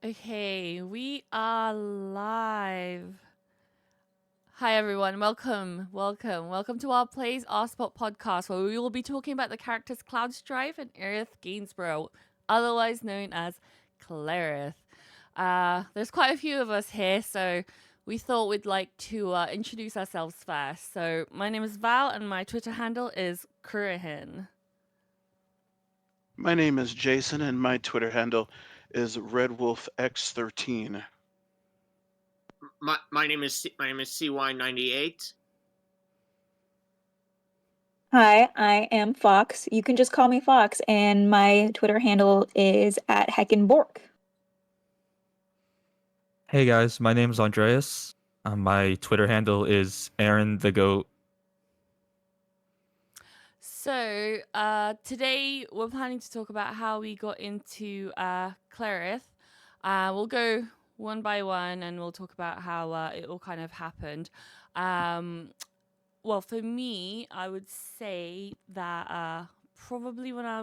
Okay, we are live. Hi everyone, welcome to our Plays Our Spot podcast, where we will be talking about the characters Cloud Strife and Aerith Gainsborough, otherwise known as Clerith. There's quite a few of us here, so we thought we'd like to introduce ourselves first. So my name is Val, and my Twitter handle is kurohyn. My name is Jason, and my Twitter handle is RedWolfX13. My name is CY98. Hi, I am Fox. You can just call me Fox, and my Twitter handle is at Heckenbork. Hey guys, my name is Andreas. My Twitter handle is Aaron the Goat. So today we're planning to talk about how we got into Clerith. We'll go one by one and we'll talk about how it all kind of happened. Well, for me, I would say that probably when I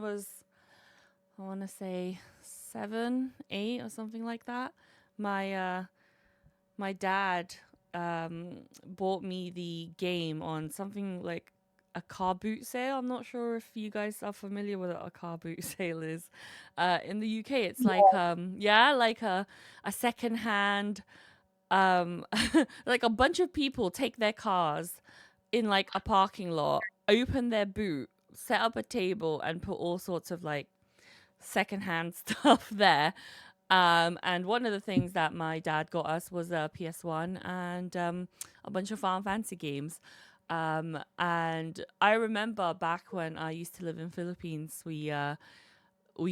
want to say 7, 8 or something like that, my dad bought me the game on something like a car boot sale. I'm not sure if you guys are familiar with what a car boot sale is. In the UK, it's like like a second hand like a bunch of people take their cars in like a parking lot, open their boot, set up a table and put all sorts of like secondhand stuff there. And one of the things that my dad got us was a PS1 and a bunch of Final Fantasy games. And I remember back when I used to live in Philippines, we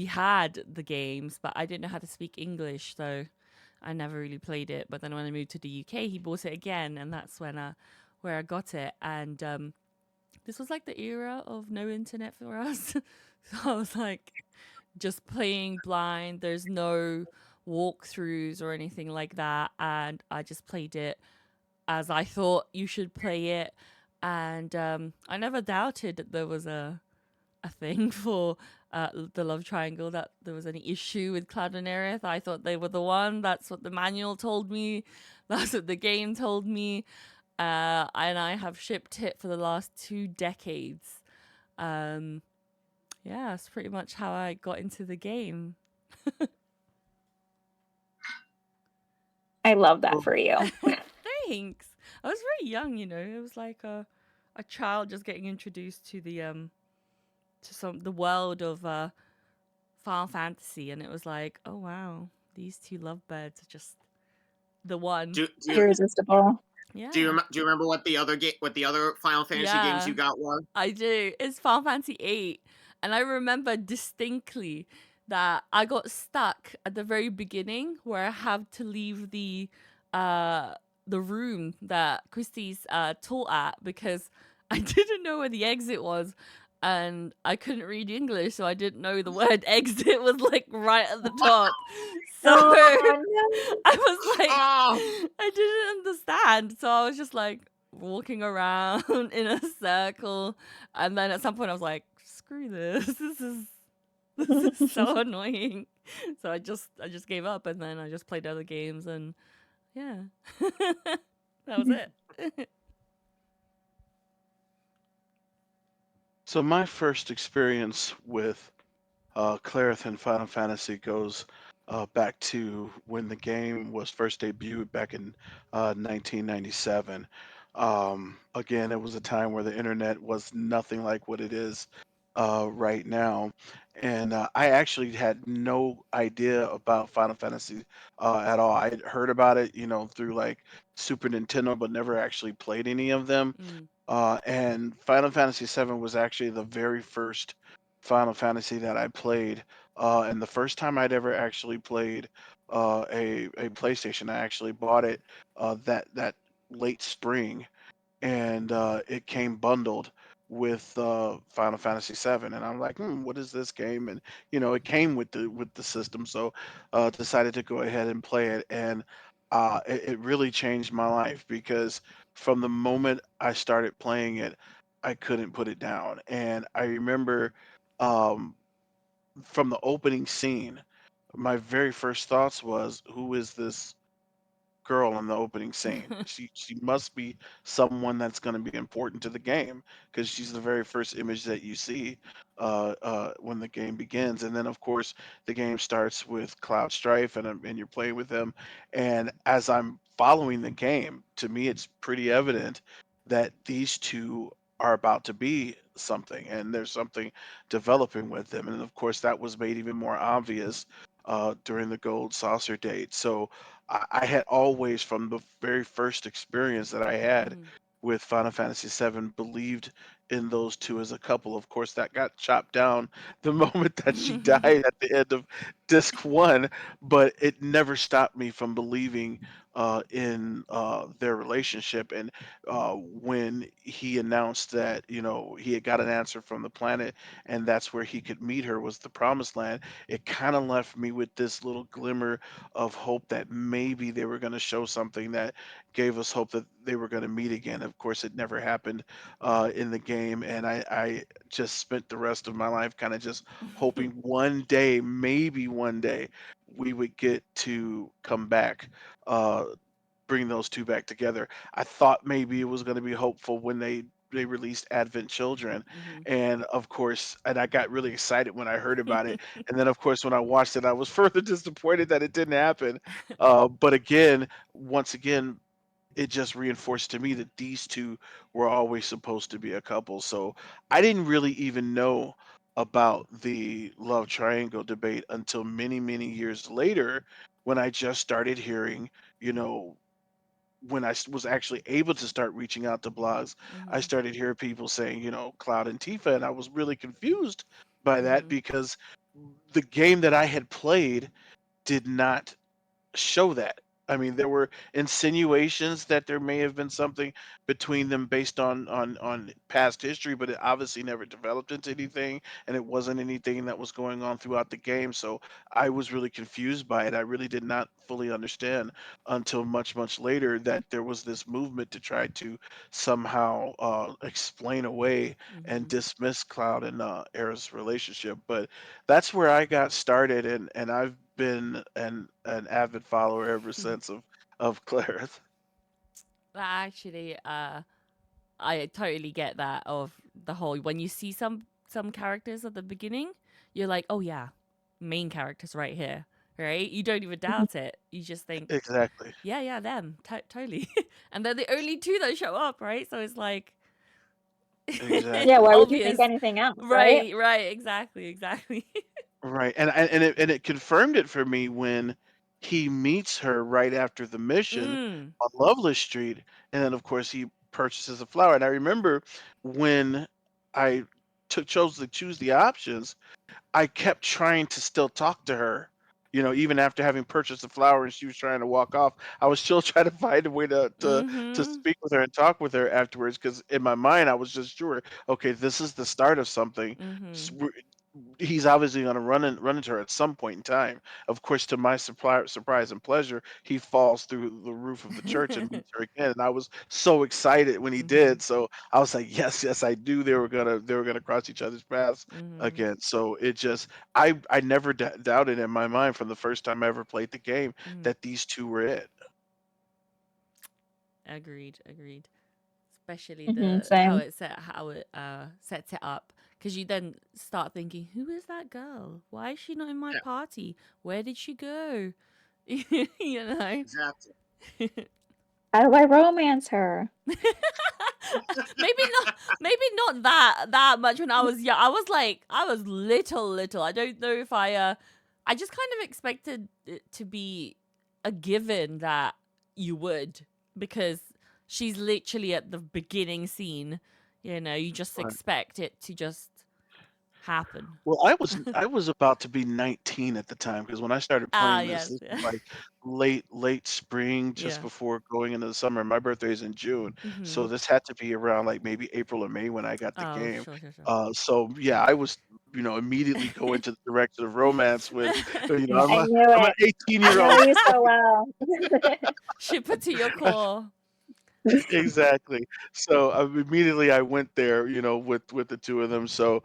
had the games, but I didn't know how to speak English, so I never really played it. But then when I moved to the UK, he bought it again, and that's when where I got it. And this was like the era of no internet for us, so I was like just playing blind. There's no walkthroughs or anything like that, and I just played it as I thought you should play it. And I never doubted that there was a thing for the love triangle, that there was any issue with Cloud and Aerith. I thought they were the one. That's what the manual told me. That's what the game told me. And I have shipped it for the last 2 decades. Yeah, that's pretty much how I got into the game. I love that Well, for you. Thanks. I was very young, It was like a child just getting introduced to the world of Final Fantasy, and it was like, oh wow, these two lovebirds are just the one. Do do you, Irresistible. Yeah, do you remember what the other Final Fantasy games yeah, you got were? I do. It's Final Fantasy 8, and I remember distinctly that I got stuck at the very beginning where I have to leave the room that Christie's taught at because I didn't know where the exit was. And I couldn't read English, so I didn't know the word exit was like right at the top. So Oh no! I was like, Oh, I didn't understand. So I was just like walking around in a circle. And then at some point I was like, screw this. This is so annoying. So I just gave up, and then I just played other games, and yeah. That was it. so my first experience with Clerith and Final Fantasy goes back to when the game was first debuted back in 1997. Again, it was a time where the internet was nothing like what it is right now. And I actually had no idea about Final Fantasy at all. I would heard about it, through like Super Nintendo, but never actually played any of them. Mm. And Final Fantasy VII was actually the very first Final Fantasy that I played, and the first time I'd ever actually played a PlayStation. I actually bought it that late spring, and it came bundled with Final Fantasy VII, and I'm like, what is this game? And it came with the system, so decided to go ahead and play it, and it really changed my life because from the moment I started playing it, I couldn't put it down, and I remember um, from the opening scene my very first thoughts was, who is this girl in the opening scene? She must be someone that's going to be important to the game, because she's the very first image that you see when the game begins. And then of course the game starts with Cloud Strife, and you're playing with them. And as I'm following the game, to me it's pretty evident that these two are about to be something, and there's something developing with them. And of course that was made even more obvious during the Gold Saucer date. So I had always, from the very first experience that I had Mhm. with Final Fantasy VII, believed in those two as a couple. Of course, that got chopped down the moment that she died at the end of disc one, but it never stopped me from believing in their relationship. And when he announced that, he had got an answer from the planet, and that's where he could meet her, was the Promised Land, it kind of left me with this little glimmer of hope that maybe they were going to show something that gave us hope that they were going to meet again. Of course, it never happened in the game, and I just spent the rest of my life kind of just hoping one day, maybe one day, we would get to come back. Bring those two back together. I thought maybe it was going to be hopeful when they released Advent Children, Mhm. and of course, and I got really excited when I heard about it, and then of course when I watched it, I was further disappointed that it didn't happen. But again, once again, it just reinforced to me that these two were always supposed to be a couple. So I didn't really even know about the love triangle debate until many, many years later, when I just started hearing, you know, when was actually able to start reaching out to blogs, I Mhm. started hearing people saying, Cloud and Tifa, and I was really confused by that, Mhm. because the game that I had played did not show that. I mean, there were insinuations that there may have been something between them based on past history, but it obviously never developed into anything, and it wasn't anything that was going on throughout the game. So I was really confused by it. I really did not fully understand until much, much later that there was this movement to try to somehow explain away and Mhm. dismiss Cloud and Aerith's relationship. But that's where I got started, and I've been an avid follower ever since of Clerith. Actually, I totally get that of the whole when you see some characters at the beginning, you're like, "Oh yeah, main characters right here." Right? You don't even Mhm. doubt it. You just think, Exactly. "Yeah, yeah, them. Totally." And they're the only two that show up, right? So it's like Yeah, Exactly. why would you think obvious. anything else, right? Right, right, exactly, exactly. Right. And it confirmed it for me when he meets her right after the mission Mm. on Loveless Street, and then of course he purchases a flower. And I remember when I chose to choose the options, I kept trying to still talk to her. Even after having purchased the flower and she was trying to walk off, I was still trying to find a way to Mhm. speak with her and talk with her afterwards. Because in my mind, I was just sure, okay, this is the start of something. S- Mhm. we're- He's obviously going to run into her at some point in time. Of course, to my surprise and pleasure, he falls through the roof of the church and meets her again. And I was so excited when he Mhm. did. So I was like, yes, yes, I knew they were gonna cross each other's paths Mhm. again. So it just I never doubted in my mind from the first time I ever played the game Mhm. that these two were it. Agreed, agreed. Especially Hmm, the how same. it sets it up, because you then start thinking, who is that girl? Why is she not in my Yeah, party? Where did she go? You know. exactly. How do I romance her? Maybe not that much when I was young. I was little. I don't know if I just kind of expected it to be a given that you would, because she's literally at the beginning scene. You just Right. expect it to just happen. Well, I was about to be 19 at the time, because when I started Ah, playing this, yes. this was Yeah. like late spring, just Yeah. before going into the summer. My birthday is in June, so Mhm. this had to be around like maybe April or May when I got the Oh, game. sure, sure, sure. So yeah, I was immediately going to the direction of romance with I'm I a knew I'm an it. 18 I year know old. you so well. Ship it to your core. Exactly. So immediately I went there, with the two of them. So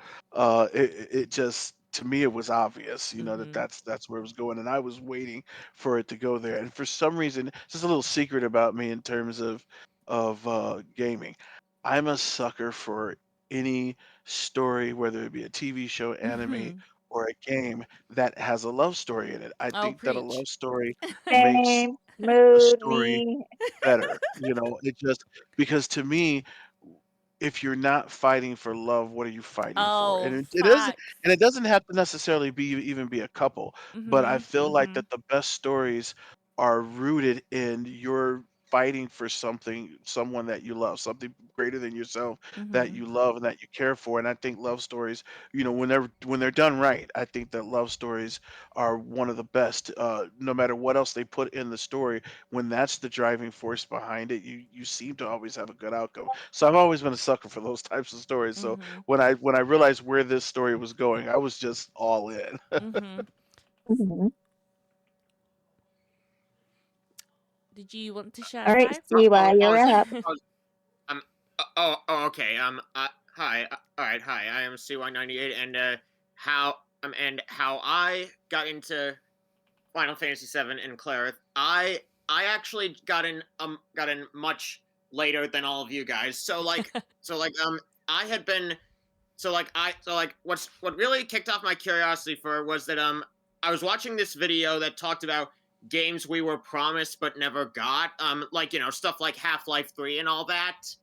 it just to me it was obvious, you know, that Mhm. that's where it was going, and I was waiting for it to go there. And for some reason, just a little secret about me in terms of gaming, I'm a sucker for any story, whether it be a TV show, anime, Mhm. or a game that has a love story in it. I Oh, think that a preach. love story makes Same. the Mood story me. better. You know, it just because to me, if you're not fighting for love, what are you fighting for? Oh, And it doesn't, facts. and it doesn't have to necessarily be even be a couple, but I Mhm. feel like Mhm. that the best stories are rooted in your fighting for something, someone that you love, something greater than yourself that Mhm. you love and that you care for. And I think love stories, you know, when they're done right, I think that love stories are one of the best. No matter what else they put in the story, when that's the driving force behind it, you seem to always have a good outcome. So I've always been a sucker for those types of stories. So Mhm. when I realized where this story was going, I was just all in. Mhm. Mhm. Did you want to share All right, five? CY, you're up. Oh, um, okay. Hi. All right. Hi. I am CY98, and how I got into Final Fantasy VII and Clerith. I actually got in much later than all of you guys. I had been what really kicked off my curiosity for was that I was watching this video that talked about games we were promised but never got, like, stuff like Half-Life 3 and all that.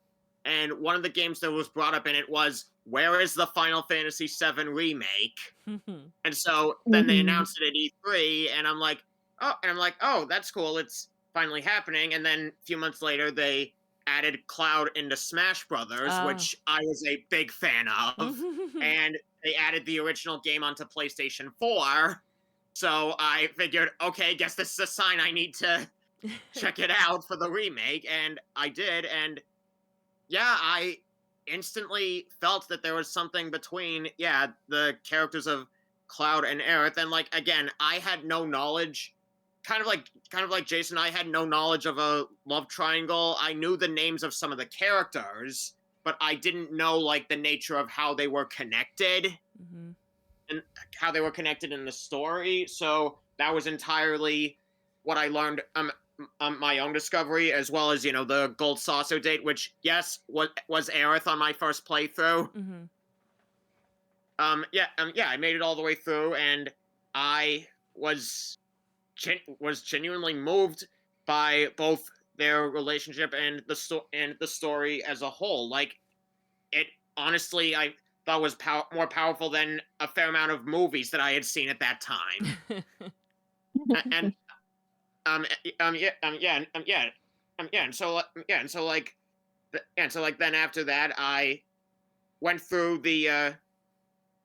And one of the games that was brought up in it was, where is the Final Fantasy VII remake? Mhm. And so then they Mhm. announced it at E3, and I'm like, oh, that's cool. It's finally happening. And then a few months later, they added Cloud into Smash Brothers, Ah. which I was a big fan of, Mhm. and they added the original game onto PlayStation 4. So I figured, okay, guess this is a sign I need to check it out for the remake, and I did, and yeah, I instantly felt that there was something between, the characters of Cloud and Aerith. And like, again, I had no knowledge, kind of like Jason, I had no knowledge of a love triangle. I knew the names of some of the characters, but I didn't know like the nature of how they were connected Mhm. and how they were connected in the story. So that was entirely what I learned, my own discovery, as well as the gold saucer date, which, yes, was Aerith on my first playthrough. Mhm. I made it all the way through, and I was genuinely moved by both their relationship and the story as a whole. Like, it honestly, I thought was more powerful than a fair amount of movies that I had seen at that time. And yeah, and so then after that, I went through the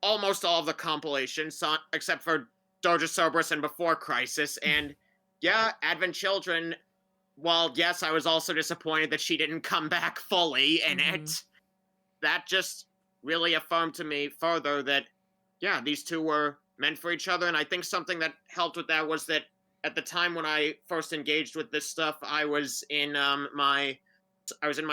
almost all of the compilations, except for Doja Cerberus and Before Crisis, and yeah, Advent Children. While yes, I was also disappointed that she didn't come back fully in Mhm. it. That just really affirmed to me further that, yeah, these two were meant for each other. And I think something that helped with that was that at the time when I first engaged with this stuff, I was in my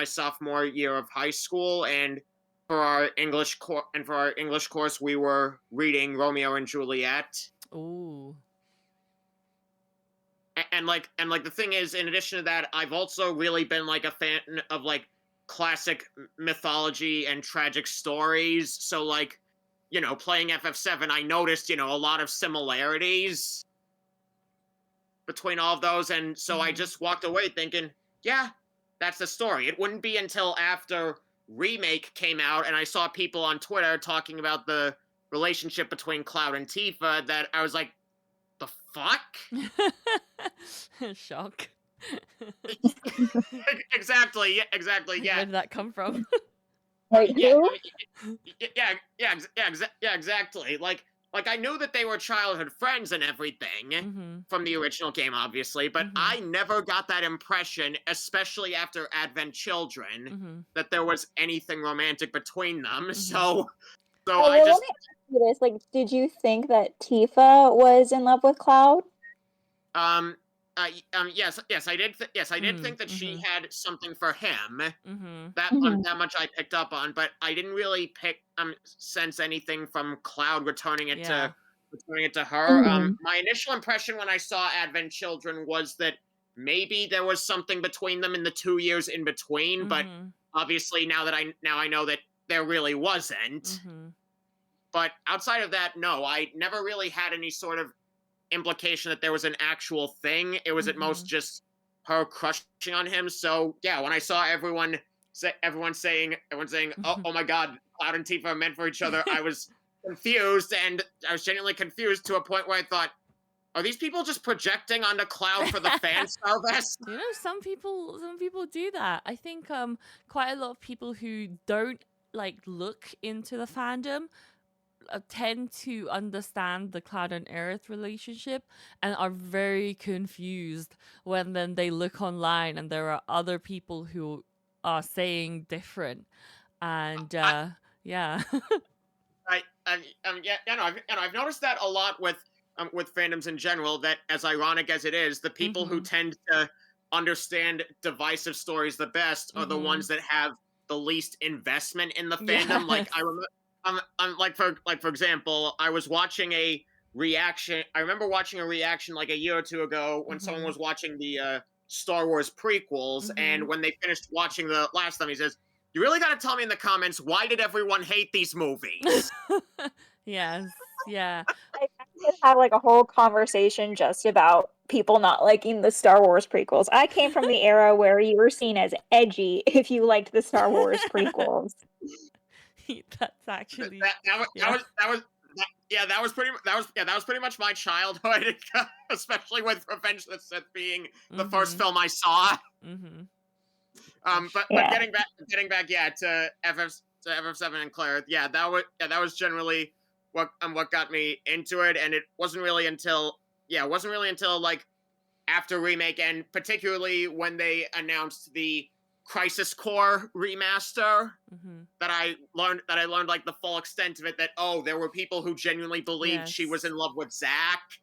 sophomore year of high school, and for our English course, we were reading Romeo and Juliet. Ooh. And the thing is, in addition to that, I've also really been like a fan of like classic mythology and tragic stories. So like, playing FF7, I noticed, a lot of similarities between all of those, and so I Mhm. just walked away thinking, yeah, that's the story. It wouldn't be until after Remake came out and I saw people on Twitter talking about the relationship between Cloud and Tifa that I was like, the fuck? Shock. Exactly. Yeah, exactly. Like, Yeah. where did that come from? Wait, Yeah. who? Exactly. Like I knew that they were childhood friends and everything Mhm. from the original game, obviously, but Mhm. I never got that impression, especially after Advent Children, Mhm. that there was anything romantic between them. Mhm. So Oh, I well, let just me ask you this. Like, did you think that Tifa was in love with Cloud? um Yes, I did. Yes, I did think that she Mm-hmm. had something for him. Mm-hmm. That much I picked up on, but I didn't really sense anything from Cloud Yeah. returning it to her. Mhm. My initial impression when I saw Advent Children was that maybe there was something between them in the 2 years in between, but Mm-hmm. obviously now I know that there really wasn't. Mm-hmm. But outside of that, no, I never really had any sort of implication that there was an actual thing. It was at Mm-hmm. most just her crushing on him. So yeah, when I saw everyone saying, oh my god, Cloud and Tifa are meant for each other, I was confused, and I was genuinely confused to a point where I thought, are these people just projecting onto Cloud for the fan service? You know, some people do that. I think quite a lot of people who don't like look into the fandom tend to understand the Cloud and Aerith relationship and are very confused when then they look online and there are other people who are saying different. And I, yeah. I've noticed that a lot with fandoms in general. That, as ironic as it is, the people who Mhm. tend to understand divisive stories the best are the Mhm. ones that have the least investment in the fandom. Like Yes. I remember, for example, I was watching a reaction. I remember watching a reaction like a year or two ago when someone Mhm. was watching the Star Wars prequels, and Mhm. when they finished watching the last of them, he says, "You really got to tell me in the comments, why did everyone hate these movies?" Yes. Yeah. I could have like a whole conversation just about people not liking the Star Wars prequels. I came from the era where you were seen as edgy if you liked the Star Wars prequels. That's actually That yeah. was yeah, that was pretty much my childhood, especially with Revenge of the Sith being the first Mhm. film I saw. Mhm. But Yeah. getting back, yeah, to FF7 and Clerith, that was generally what got me into it, and it wasn't really until like after remake, and particularly when they announced the Crisis Core remaster, Mhm. that I learned like the full extent of it, that there were people who genuinely believed she was Yes. in love with Zack.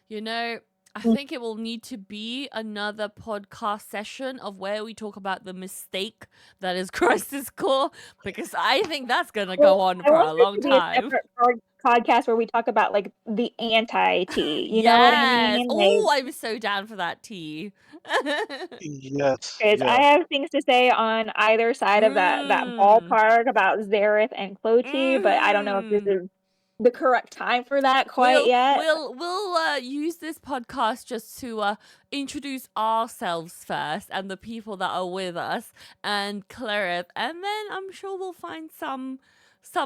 You know, I Mm. think it will need to be another podcast session of where we talk about the mistake that is Crisis Core, because I think that's gonna go Well, on I for want a there long to be a time. separate podcast where we talk about like the anti-tea. You know what I Yes. mean? Oh, I'm so down for that tea. Yes, Because I yeah. have things to say on either side of that Mm. ballpark about Zareth and Cloti, but I don't know if this Mhm. is the correct time for that quite We'll yet. we'll we'll use this podcast just to introduce ourselves first and the people that are with us and Clerith, and then I'm sure we'll find some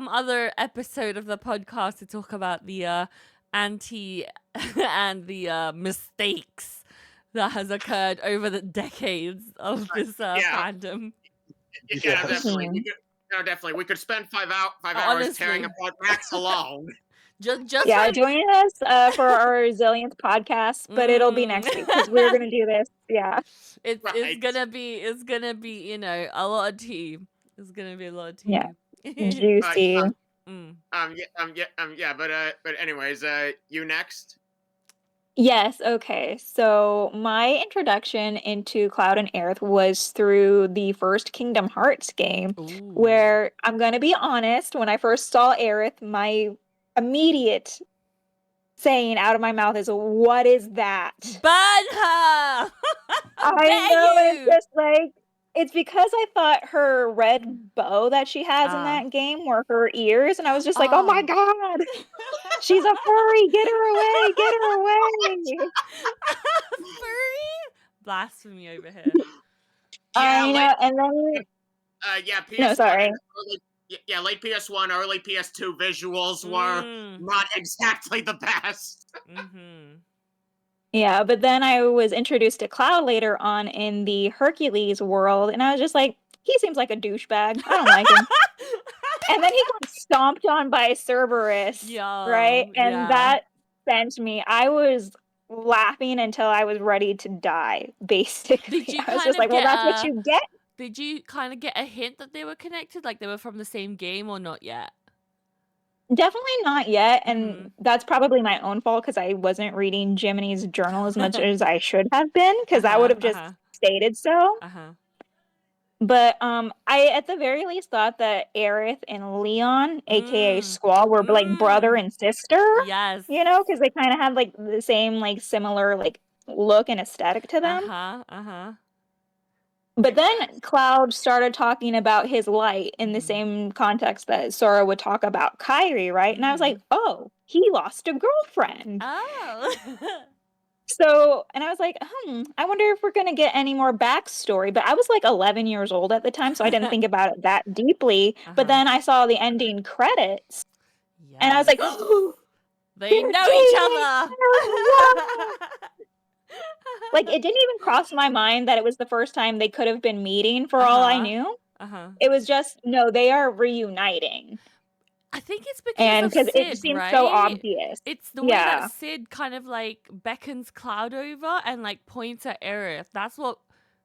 other episode of the podcast to talk about the anti and the mistakes that has occurred over the decades of this Yeah, fandom. yeah, no, Yes. definitely. Mhm. Definitely. We could spend 5 hours tearing Honestly, apart Max alone. just Yeah, from join us for our resilience podcast, but it'll be mm. next week because we're gonna do this. Yeah. It's Right. gonna be a lot of tea. It's gonna be a lot of Yeah. tea. Uh, Juicy. um, Mm. but anyways, you next. Yes, okay. So my introduction into Cloud and Aerith was through the first Kingdom Hearts game, Ooh. where I'm gonna be honest, when I first saw Aerith, my immediate saying out of my mouth is, "What is that?" Burn her! How I dare know, and it's you! just like it's because I thought her red bow that she has in Ah. that game were her ears, and I was just like, "Oh my Ah. God, she's a furry! Get her away! Get her away!" Furry? Blasphemy over here. Yeah, I late. know, and then Yeah, no, PS1 and sorry. late PS1, early PS2 visuals were Mm. not exactly the best. Mhm. Yeah, but then I was introduced to Cloud later on in the Hercules world, and I was just like, he seems like a douchebag. I don't like him. And then he got stomped on by Cerberus, right? Yo, And yeah. that sent me. I was laughing until I was ready to die, Did basically. you I was kind just of like, well, get that's what a you get. Did you kind of get a hint that they were connected, like they were from the same game or not yet? Definitely not yet, and Mhm. that's probably my own fault because I wasn't reading Jiminy's journal as much as I should have been, because I would have just stated so. But I at the very least thought that Aerith and Leon, aka Squall, were like brother and sister. Yes. You know, because they kind of had like the same like similar like look and aesthetic to them. But then Cloud started talking about his light in the same context that Sora would talk about Kyrie, right? And I was like, oh, he lost a girlfriend. Oh. So, and I was like, I wonder if we're going to get any more backstory. But I was like 11 years old at the time, so I didn't think about it that deeply. But then I saw the ending credits, and I was like, oh, they know each other. Like, it didn't even cross my mind that it was the first time they could have been meeting for all I knew. It was just, no, they are reuniting. I think it's because of Sid, it seems right? so obvious. It's the way that Sid kind of like beckons Cloud over and like points at Aerith. That's what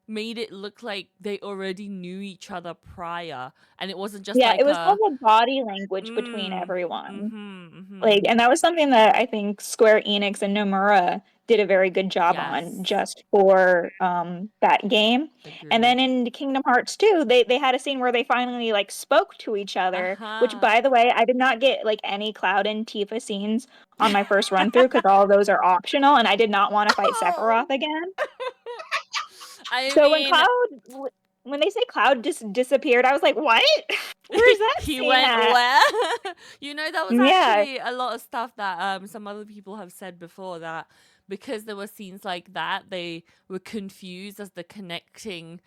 made it look like they already knew each other prior, and it wasn't just like it was all the body language between everyone. Like, and that was something that I think Square Enix and Nomura did a very good job on just for that game. Agreed. And then in Kingdom Hearts 2, they had a scene where they finally like spoke to each other, which by the way, I did not get like any Cloud and Tifa scenes on my first run through because all of those are optional, and I did not want to fight Sephiroth again. When they say Cloud just disappeared, I was like, what? Where's that he scene went at? where? You know, that was actually a lot of stuff that some other people have said before, that because there were scenes like that, they were confused as the connecting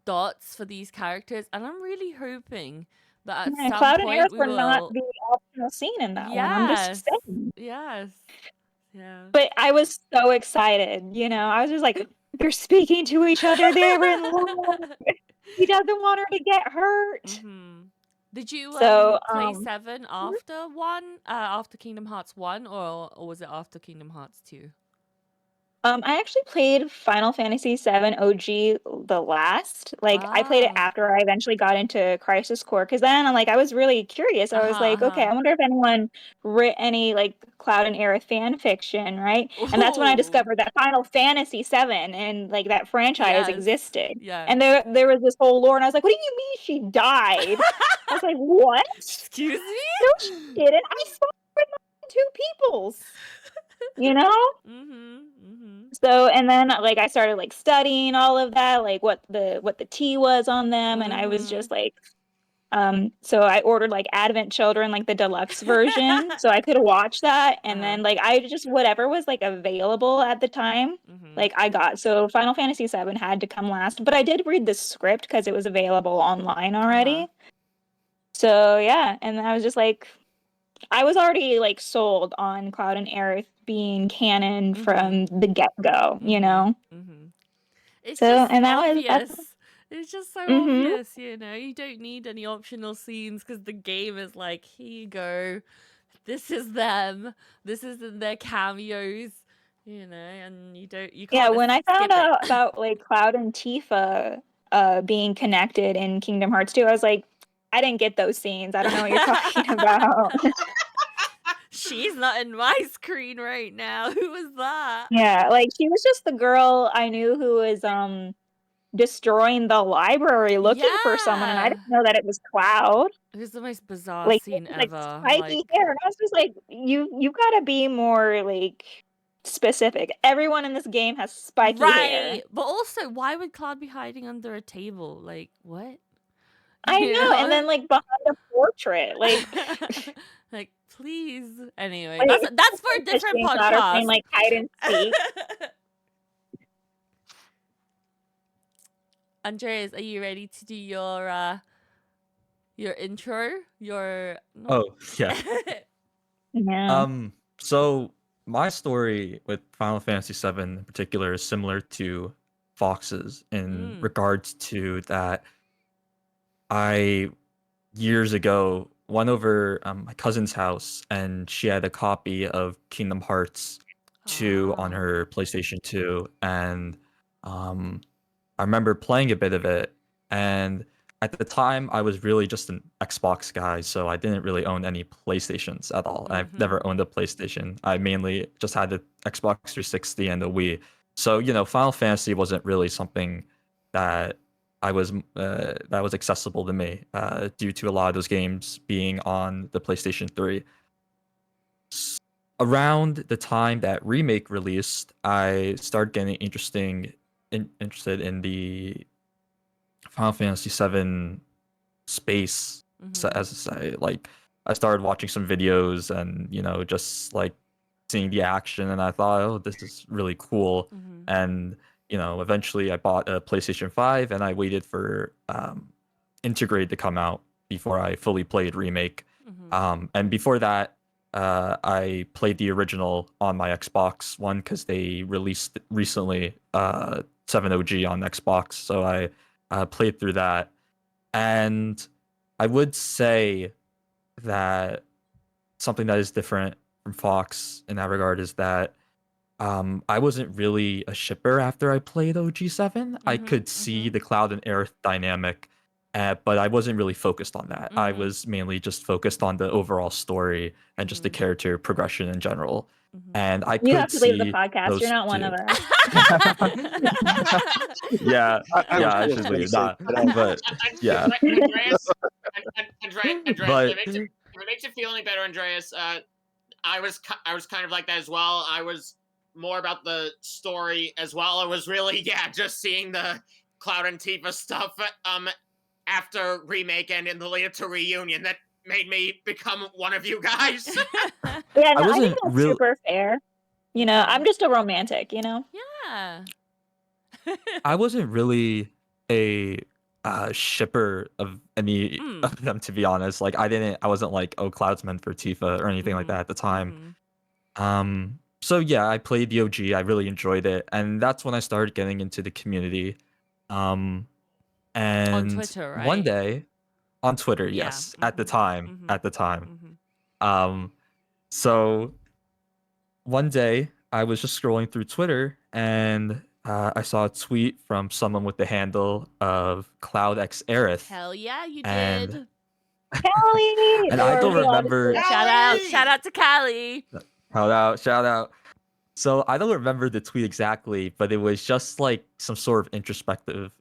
dots for these characters, and I'm really hoping that at some Cloud point and Aerith we were will... not the optional scene in that one. I'm just saying. Yes. Yeah. But I was so excited, you know. I was just like, they're speaking to each other. They're in love. He doesn't want her to get hurt. Did you So play 7 after after Kingdom Hearts 1, or was it after Kingdom Hearts 2? I actually played Final Fantasy VII OG the last. Like, I played it after I eventually got into Crisis Core, because then I was really curious. I was like, okay, I wonder if anyone writ any like Cloud and Aerith fan fiction, right? And that's when I discovered that Final Fantasy VII and like that franchise existed. And there was this whole lore, and I was like, what do you mean she died? I was like, what? Excuse me? No, she didn't. I saw her in two peoples. You know? So, and then like I started like studying all of that, like what the T was on them, and I was just like, so I ordered like Advent Children, like the deluxe version, so I could watch that, and then like I just whatever was like available at the time, like I got. So Final Fantasy VII had to come last, but I did read the script because it was available online already. So yeah, and I was just like, I was already like sold on Cloud and Aerith being canon from the get-go, you know? It's So, just and that obvious. was It's just so obvious, you know? You don't need any optional scenes because the game is like, here you go. This is them. This is in their cameos, you know? And you can't when I found skip it. out about like Cloud and Tifa being connected in Kingdom Hearts 2, I was like, I didn't get those scenes. I don't know what you're talking about. She's not in my screen right now. Who was that? Yeah, like she was just the girl I knew who was destroying the library looking for someone, and I didn't know that it was Cloud. It was the most bizarre Like, scene like ever. spiky hair, and I was just like, you gotta be more like specific. Everyone in this game has spiky hair. But also, why would Cloud be hiding under a table? Like, what? I know, and then like behind a portrait, like like please. Anyway, like, that's for a different podcast. Playing, like hide and seek. Andreas, are you ready to do your intro? Oh yeah. Yeah. So my story with Final Fantasy VII in particular is similar to Fox's in regards to that. I years ago went over my cousin's house, and she had a copy of Kingdom Hearts 2 on her PlayStation 2, and I remember playing a bit of it, and at the time I was really just an Xbox guy, so I didn't really own any PlayStations at all. I've never owned a PlayStation. I mainly just had the Xbox 360 and the Wii. So, Final Fantasy wasn't really something that that was accessible to me due to a lot of those games being on the PlayStation 3. Around the time that Remake released, I started getting interested in the Final Fantasy 7 space, as I started watching some videos and just like seeing the action, and I thought, oh, this is really cool. And eventually I bought a PlayStation 5 and I waited for Integrate to come out before I fully played Remake. And before that, I played the original on my Xbox One because they released recently 7 OG on Xbox, so I played through that. And I would say that something that is different from Fox in that regard is that I wasn't really a shipper after I played OG7. I could see the Cloud and Aerith dynamic, but I wasn't really focused on that. I was mainly just focused on the overall story and just the character progression in general. And I You could have to leave the see podcast. You're those not one two. of us. Yeah, I was yeah, I just should gonna leave. say, Nah, get out. but yeah, Andreas, Andreas, but if it makes you feel any better, Andreas, I was kind of like that as well. I was more about the story as well. I was really just seeing the Cloud and Tifa stuff after Remake and in the lead up to Reunion that made me become one of you guys. Yeah, I no, I think wasn't that's real. super fair. I'm just a romantic, Yeah. I wasn't really a shipper of any of them, to be honest. Like I wasn't like, oh, Cloud's meant for Tifa or anything like that at the time. So yeah, I played the OG. I really enjoyed it, and that's when I started getting into the community. On And Twitter, one right? day on Twitter, Yeah. yes, at the time, Mhm. at the time. Mhm. So one day I was just scrolling through Twitter and I saw a tweet from someone with the handle of Cloud X Aerith, Hell yeah, you and did. Kelly, and I or don't we all just remember. Shout out to Callie. Shout out. So I don't remember the tweet exactly, but it was just like some sort of introspective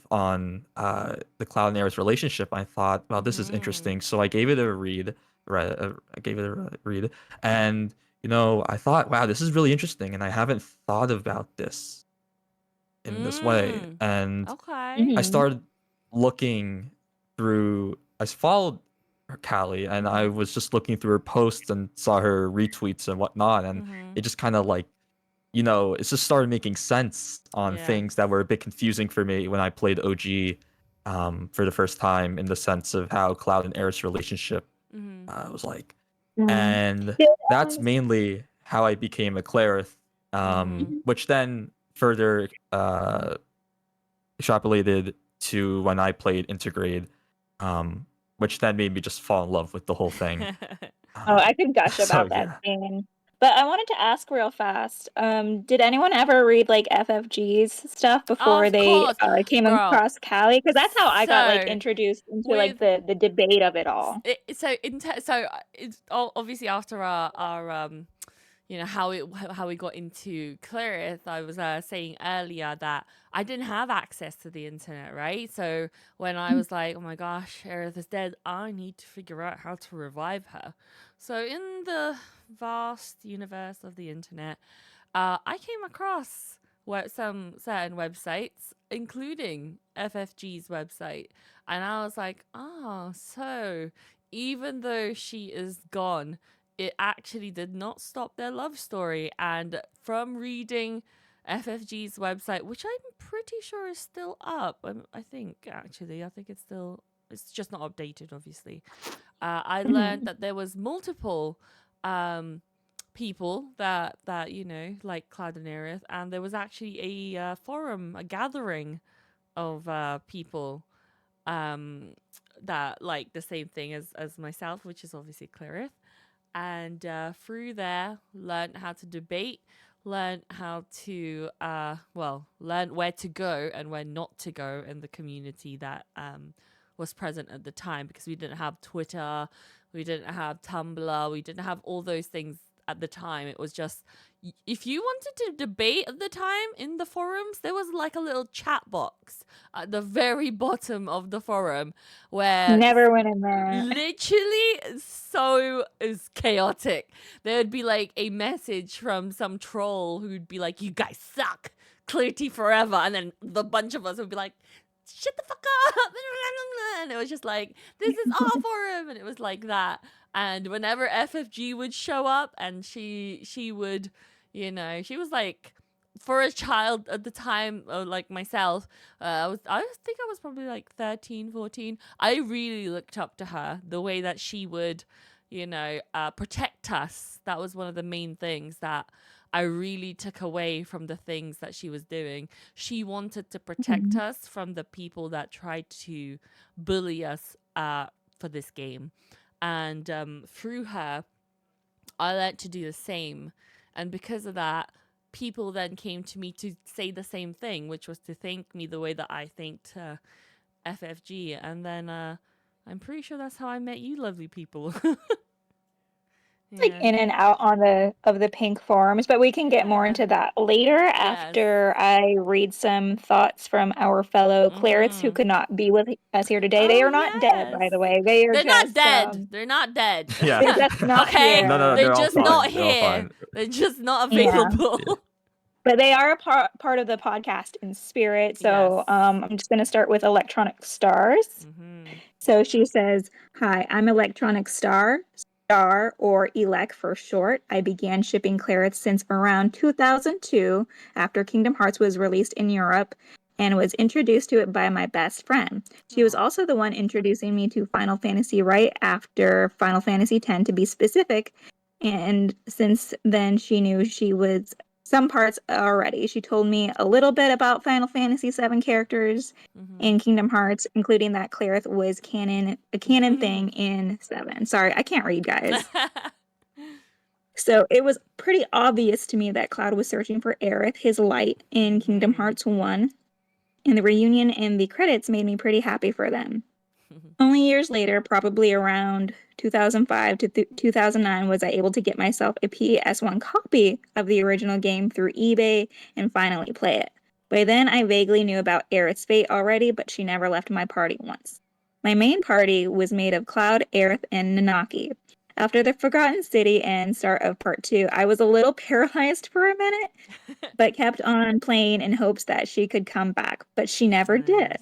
on the Cloud and Aerith's relationship. I thought, well, this is interesting. So I gave it a read. Right, I gave it a read, and I thought, wow, this is really interesting, and I haven't thought about this in this way. And Okay. I Mhm. started looking through. I followed her, Callie, and I was just looking through her posts and saw her retweets and whatnot, and it just kind of like, it just started making sense on Yeah. things that were a bit confusing for me when I played OG for the first time, in the sense of how Cloud and Aerith's relationship was like. And Did, that's mainly how I became a Clerith, which then further extrapolated to when I played Intergrade, which then made me just fall in love with the whole thing. I could gush So about that yeah. scene. But I wanted to ask real fast, did anyone ever read like FFG's stuff before Of they course, came girl. across Callie? Because that's how I got like So, introduced into with like the debate of it all. it's obviously after our how we got into Clerith, I was saying earlier that I didn't have access to the internet, right? So when I was like, oh my gosh, Aerith is dead, I need to figure out how to revive her. So in the vast universe of the internet, I came across some certain websites, including FFG's website, and I was like, so even though she is gone, it actually did not stop their love story. And from reading FFG's website, which I'm pretty sure is still up, I think it's just not updated, obviously. I learned that there was multiple people that like Cloud and Aerith, and there was actually a forum, a gathering of people that like the same thing as myself, which is obviously Clerith. And through there, learned how to debate, learned how to learn where to go and where not to go in the community that was present at the time, because we didn't have Twitter, we didn't have Tumblr, we didn't have all those things at the time. It was just, if you wanted to debate at the time in the forums, there was like a little chat box at the very bottom of the forum where Never went in there. literally so is chaotic. There would be like a message from some troll who'd be like, "You guys suck, Clerith forever," and then the bunch of us would be like, "Shut the fuck up!" And it was just like, "This is our forum," and it was like that. And whenever FFG would show up, and she would, you know, she was like, for a child at the time, like myself, I think I was probably like 13, 14. I really looked up to her, the way that she would, you know, protect us. That was one of the main things that I really took away from the things that she was doing. She wanted to protect us from the people that tried to bully us for this game. And through her, I learned to do the same. And because of that, people then came to me to say the same thing, which was to thank me the way that I thanked FFG. And then I'm pretty sure that's how I met you lovely people. Like in and out on the pink forums, but we can get more into that later after I read some thoughts from our fellow Clariths who could not be with us here today. They are not dead, by the way. They're not just dead. They're not dead. Yeah. they're just not Okay. here. No, They're they're all just fine. not They're all here. fine. They're just not available. Yeah. But they are a part of the podcast in spirit. So I'm just going to start with Electronic Stars. So she says, "Hi, I'm Electronic Star or Elec for short. I began shipping Clerith since around 2002 after Kingdom Hearts was released in Europe and was introduced to it by my best friend. She was also the one introducing me to Final Fantasy right after Final Fantasy X, to be specific. And since then, she knew she was some parts already. She told me a little bit about Final Fantasy VII characters in Kingdom Hearts, including that Clerith was a canon thing in 7. Sorry, I can't read, guys. So it was pretty obvious to me that Cloud was searching for Aerith, his light, in Kingdom Hearts 1. And the reunion and the credits made me pretty happy for them. Only years later, probably around 2005 to 2009, was I able to get myself a PS1 copy of the original game through eBay and finally play it. By then, I vaguely knew about Aerith's fate already, but she never left my party once. My main party was made of Cloud, Aerith, and Nanaki. After the Forgotten City and start of Part 2, I was a little paralyzed for a minute, but kept on playing in hopes that she could come back, but she never did.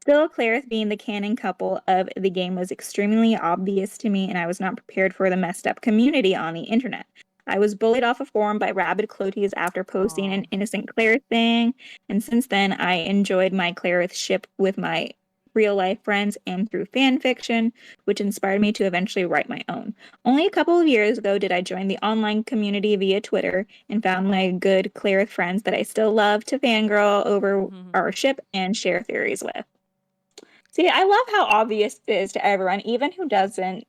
Still, Clerith being the canon couple of the game was extremely obvious to me, and I was not prepared for the messed up community on the internet. I was bullied off a forum by rabid Cloties after posting an innocent Clerith thing, and since then I enjoyed my Clerith ship with my real-life friends and through fan fiction, which inspired me to eventually write my own. Only a couple of years ago did I join the online community via Twitter and found my good Clerith friends that I still love to fangirl over our ship and share theories with. See, I love how obvious it is to everyone, even who doesn't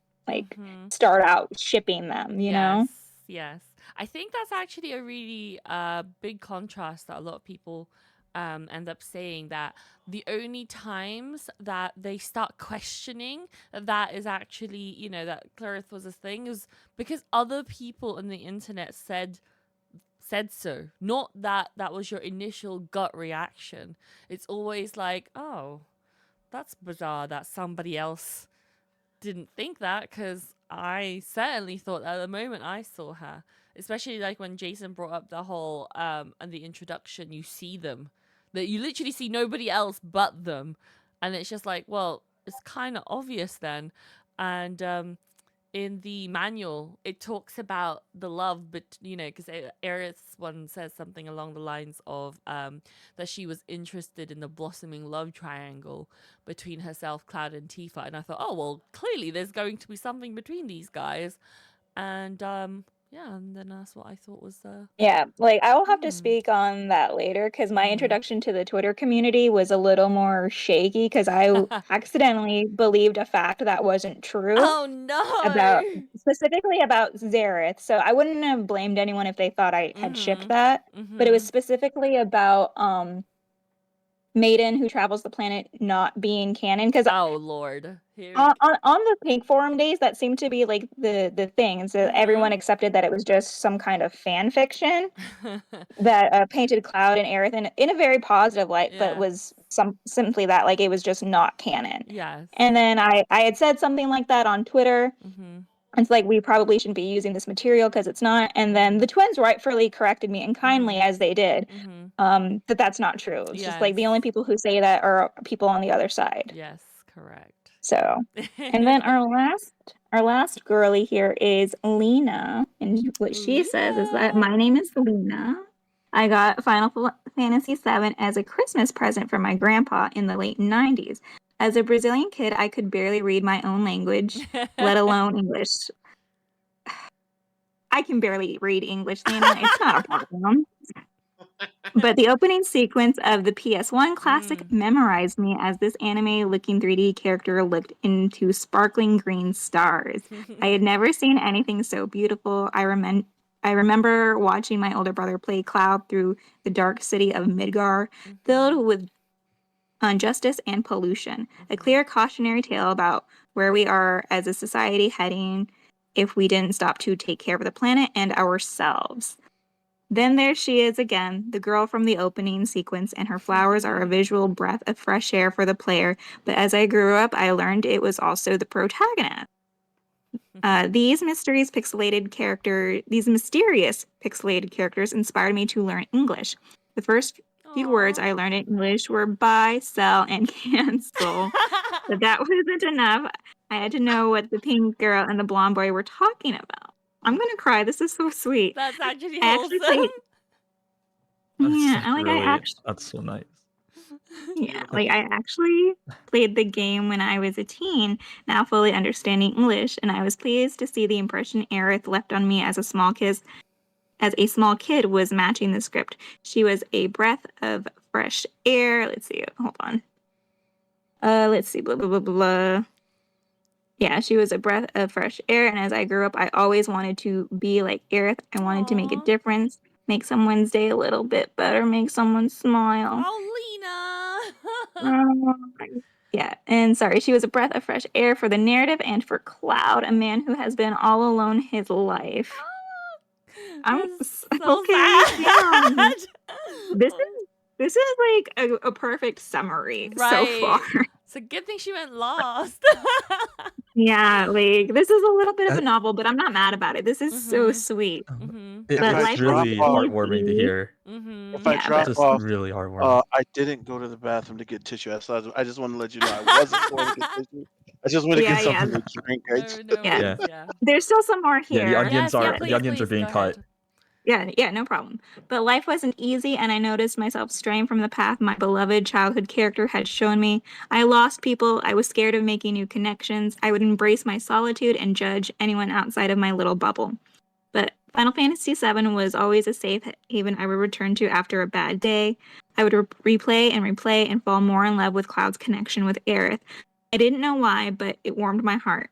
start out shipping them, you know? Yes. I think that's actually a really big contrast that a lot of people end up saying, that the only times that they start questioning that is actually, you know, that Clerith was a thing is because other people on the internet said so. Not that was your initial gut reaction. It's always like, oh, that's bizarre that somebody else didn't think that, because I certainly thought that at the moment I saw her. Especially like when Jason brought up the whole and the introduction, you see them, that you literally see nobody else but them, and it's just like, well, it's kind of obvious then. And in the manual it talks about the love, but you know, because Aerith's one says something along the lines of that she was interested in the blossoming love triangle between herself, Cloud, and Tifa, and I thought, oh well, clearly there's going to be something between these guys. And yeah, and then that's what I thought was Yeah, like I will have to Hmm. speak on that later because my Mhm. introduction to the Twitter community was a little more shaky because I accidentally believed a fact that wasn't true Oh about no. specifically about Xerath. So I wouldn't have blamed anyone if they thought I had shipped that, but it was specifically about Maiden who travels the planet not being canon because Oh Lord. Here we on the Pink Forum days, that seemed to be like the thing. And so everyone accepted that it was just some kind of fan fiction that painted Cloud and Aerith in a very positive light, but Yeah. was simply that like it was just not canon. Yes. And then I had said something like that on Twitter. Mhm. It's like we probably shouldn't be using this material because it's not. And then the twins rightfully corrected me and kindly as they did. That's not true. It's just like the only Yes. people who say that are people on the other side. Yes, correct. So, and then our last girly here is Lena, and what she says is that my name is Lena. I got Final Fantasy VII as a Christmas present from my grandpa in the late 90s. As a Brazilian kid, I could barely read my own language, let alone English. I can barely read English, Lena. It's not a problem. But the opening sequence of the PS1 classic memorized me as this anime-looking 3D character looked into sparkling green stars. I had never seen anything so beautiful. I remember watching my older brother play Cloud through the dark city of Midgar, filled with injustice and pollution. A clear cautionary tale about where we are as a society heading if we didn't stop to take care of the planet and ourselves. Then there she is again, the girl from the opening sequence, and her flowers are a visual breath of fresh air for the player. But as I grew up, I learned it was also the protagonist. These mysterious pixelated characters inspired me to learn English. The first few words I learned in English were buy, sell, and cancel. But that wasn't enough. I had to know what the pink girl and the blonde boy were talking about. I'm gonna cry. This is so sweet. That's actually I actually wholesome. played. Yeah, That's so nice. Yeah, like I actually played the game when I was a teen, now fully understanding English, and I was pleased to see the impression Aerith left on me as a small kid was matching the script. She was a breath of fresh air. Let's see, hold on. Let's see, blah blah blah blah. Yeah, she was a breath of fresh air, and as I grew up, I always wanted to be like Aerith. I wanted to make a difference, make someone's day a little bit better, make someone smile. Oh, Lena. Yeah, and sorry, she was a breath of fresh air for the narrative and for Cloud, a man who has been all alone his life. I'm That's so okay. sad. This is like a perfect summary so far. Right. It's a good thing she went lost. Yeah, like this is a little bit of a novel, but I'm not mad about it. This is so sweet. If But I life drop was really off, heartwarming to easy. hear. if I Yeah, drop Just off, really heartwarming. I didn't go to the bathroom to get tissue. I just want to let you know I wasn't going to get tissue. I just want to get yeah, something to drink. No yeah. worries, yeah. There's still some more Yeah, the here. onions Yes, yeah, are please, the onions are please, being go cut. ahead. Yeah, no problem. But life wasn't easy, and I noticed myself straying from the path my beloved childhood character had shown me. I lost people. I was scared of making new connections. I would embrace my solitude and judge anyone outside of my little bubble. But Final Fantasy VII was always a safe haven I would return to after a bad day. I would replay and fall more in love with Cloud's connection with Aerith. I didn't know why, but it warmed my heart.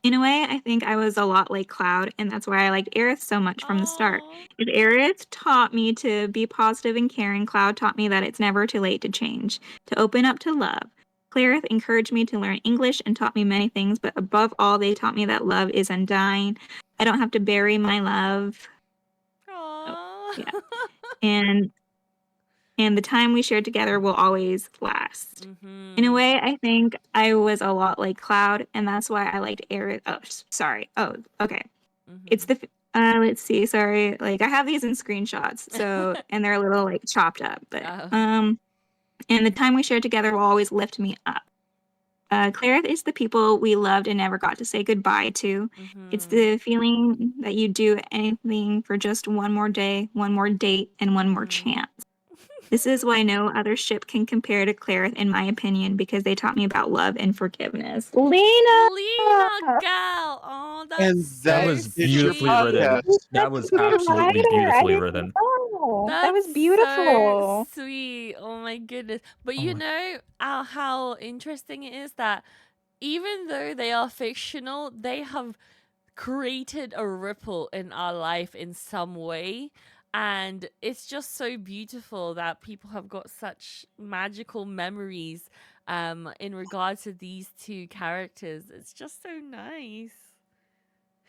In a way, I think I was a lot like Cloud, and that's why I liked Aerith so much from the start. If Aerith taught me to be positive and caring, Cloud taught me that it's never too late to change, to open up to love. Clerith encouraged me to learn English and taught me many things, but above all, they taught me that love is undying. I don't have to bury my love. Aww. Yeah. And the time we shared together will always last. In a way, I think I was a lot like Cloud, and that's why I liked Aerith. Oh, sorry. Oh, okay. It's the let's see. Sorry, like I have these in screenshots, so and they're a little like chopped up, but and the time we shared together will always lift me up. Clerith is the people we loved and never got to say goodbye to. It's the feeling that you do anything for just one more day, one more date, and one more chance. This is why no other ship can compare to Clerith, in my opinion, because they taught me about love and forgiveness. Lena! Lena, gal! Oh, Oh, that's And so That that was is your beautifully sweet. written. podcast. That That's was a good absolutely writer. I beautifully didn't written. know. That was That's so beautiful. sweet. Oh my goodness. But Oh you my. know how interesting it is that even though they are fictional, they have created a ripple in our life in some way. And it's just so beautiful that people have got such magical memories in regard to these two characters. It's just so nice.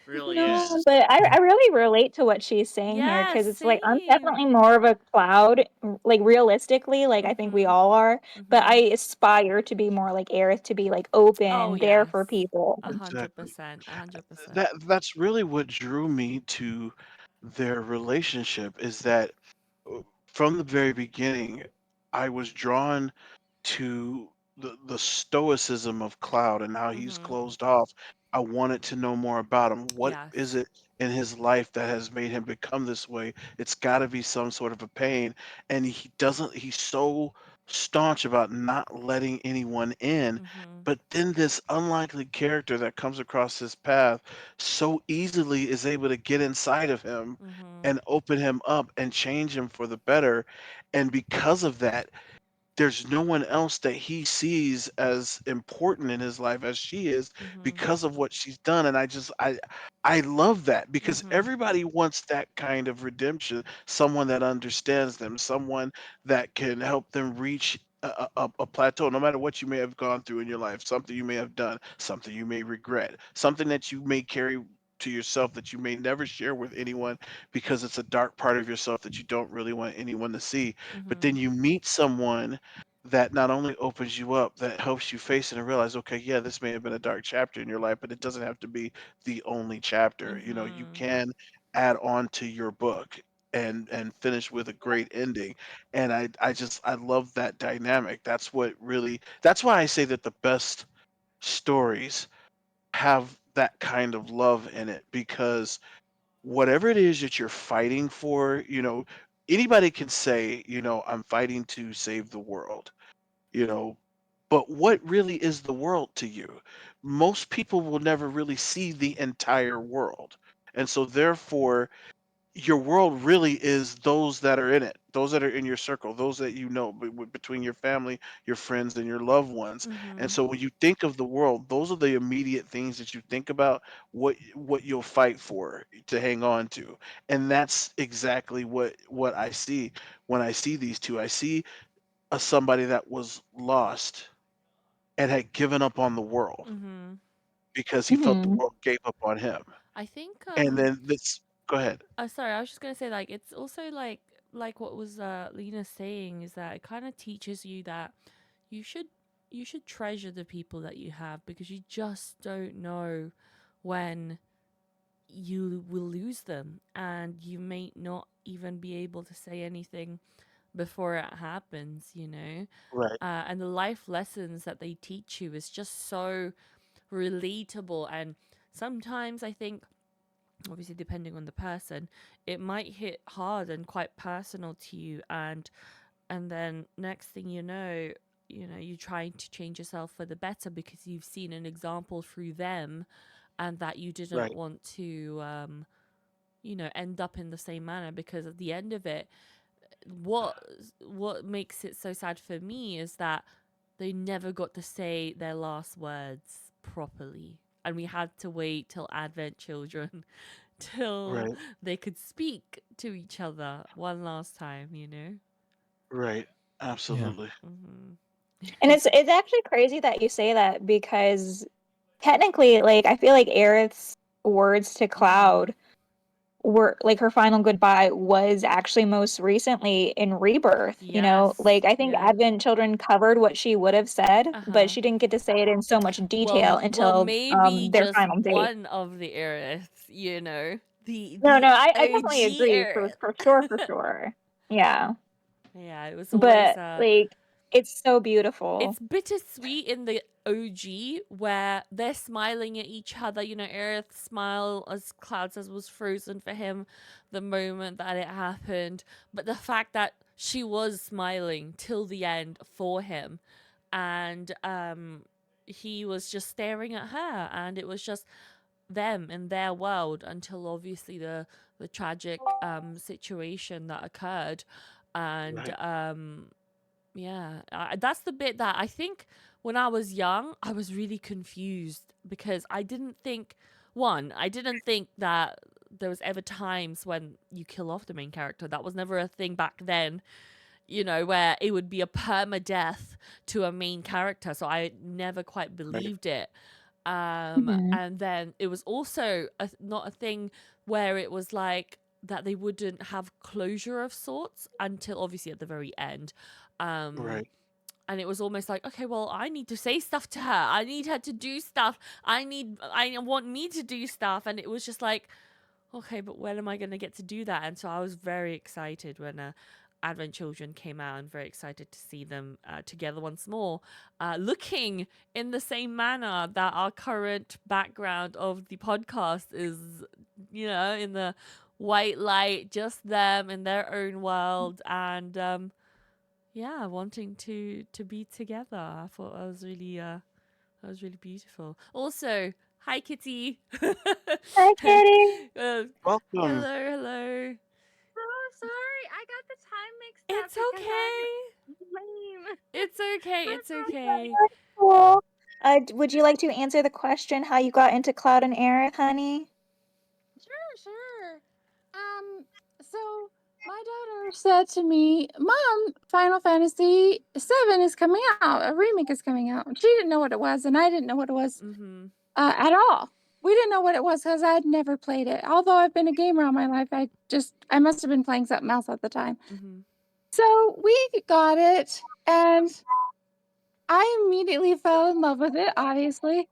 Really No, is. but I really relate to what she's saying here Yeah, because it's like I'm same. definitely more of a cloud, like realistically, like I think we all are. But I aspire to be more like Aerith, to be like open Oh and there for yes. people. 100%. 100%. That's really what drew me to their relationship, is that from the very beginning, I was drawn to the stoicism of Cloud and how he's closed off. I wanted to know more about him. What Yes. is it in his life that has made him become this way? It's got to be some sort of a pain, and he doesn't. He's so staunch about not letting anyone in. But then this unlikely character that comes across his path so easily is able to get inside of him and open him up and change him for the better. And because of that, there's no one else that he sees as important in his life as she is, because of what she's done. And I love that, because everybody wants that kind of redemption, someone that understands them, someone that can help them reach a plateau, no matter what you may have gone through in your life, something you may have done, something you may regret, something that you may carry to yourself that you may never share with anyone, because it's a dark part of yourself that you don't really want anyone to see. But then you meet someone that not only opens you up, that helps you face it and realize, okay, yeah, this may have been a dark chapter in your life, but it doesn't have to be the only chapter. You know, you can add on to your book and finish with a great ending. And I love that dynamic. That's why I say that the best stories have that kind of love in it, because whatever it is that you're fighting for, anybody can say, I'm fighting to save the world, you know, but what really is the world to you? Most people will never really see the entire world. And so therefore, your world really is those that are in it, those that are in your circle, those that between your family, your friends, and your loved ones. And so when you think of the world, those are the immediate things that you think about, what you'll fight for, to hang on to. And that's exactly what I see when I see these two. I see somebody that was lost and had given up on the world because he felt the Mhm. world gave up on him. I think And then this Go ahead. sorry, I was just gonna say, like, it's also like what was Lena saying, is that it kind of teaches you that you should you should treasure the people that you have, because you just don't know when you will lose them, and you may not even be able to say anything before it happens, you know. Right. And the life lessons that they teach you is just so relatable. And sometimes I think, obviously depending on the person, it might hit hard and quite personal to you, and then next thing you're trying to change yourself for the better because you've seen an example through them, and that you didn't Right. want to end up in the same manner. Because at the end of it, what what makes it so sad for me is that they never got to say their last words properly, and we had to wait till Advent Children till Right. they could speak to each other one last time, you know? Right. Yeah. Absolutely. And it's actually crazy that you say that because technically, like I feel like Aerith's words to Cloud were like her final goodbye was actually most recently in Rebirth. You know, Yes. like I think Yeah. Advent Children covered what she would have said, but she didn't get to say it in so much detail Well, until maybe their just final date. one of the Aeriths, you know? The No, the no, I definitely OG agree Aerith. for sure. Yeah. Yeah, it was always But like it's so beautiful. it's bittersweet in the OG, where they're smiling at each other. You know, Aerith's smile, as Cloud says, was frozen for him the moment that it happened. But the fact that she was smiling till the end for him, and he was just staring at her, and it was just them in their world until obviously the tragic situation that occurred. And Right. yeah, that's the bit that I think when I was young, I was really confused because I didn't think, I didn't think that there was ever times when you kill off the main character. That was never a thing back then, where it would be a permadeath to a main character. So I never quite Right. believed it. Mhm. And then it was also not a thing where it was like that they wouldn't have closure of sorts until obviously at the very end. Um, Right. and it was almost like, okay, well, I need to say stuff to her. I need her to do stuff. I want me to do stuff. And it was just like, okay, but when am I going to get to do that? And so I was very excited when Advent Children came out, and very excited to see them together once more, looking in the same manner that our current background of the podcast is, in the white light, just them in their own world, and yeah, wanting to be together. I thought that was really beautiful. Also, hi Kitty. Hi, Kitty. Welcome. Hello. Oh, sorry. I got the time mixed up It's because okay. I'm lame. It's okay. I'm It's so okay. Cool. Would you like to answer the question how you got into Cloud and Aerith, honey? Sure. So my daughter said to me, "Mom, Final Fantasy VII is coming out. A remake is coming out." She didn't know what it was, and I didn't know what it was Mhm. at all. We didn't know what it was because I'd never played it. Although I've been a gamer all my life, I must have been playing something else at the time. Mhm. So we got it, and I immediately fell in love with it, obviously.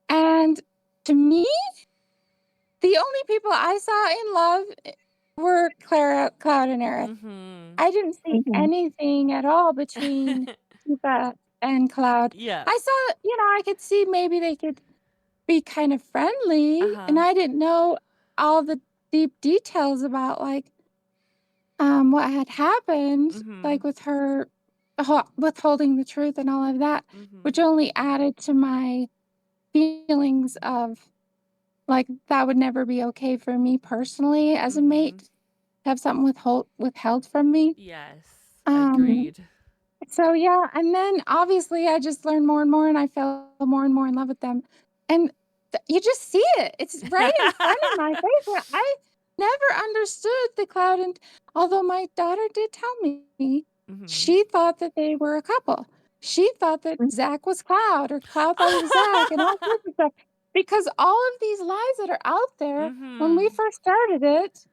And to me, the only people I saw in love were Cloud and Aerith. Mhm. I didn't see anything at all between Tifa and Cloud. Yeah. I saw, I could see maybe they could be kind of friendly, and I didn't know all the deep details about like what had happened, like Mhm. with her withholding the truth and all of that, which Mhm. only added to my feelings of like that would never be okay for me personally as a mate Mhm. to have something withheld from me. Yes. Um, Agreed. so yeah, and then obviously I just learned more and more, and I fell more and more in love with them. And you just see it; it's right in front of my face. And I never understood the Cloud, and although my daughter did tell me, Mhm. she thought that they were a couple. She thought that Zach was Cloud, or Cloud thought he was Zach, and all sorts of stuff. Because all of these lies that are out there, when we Mhm. first started it,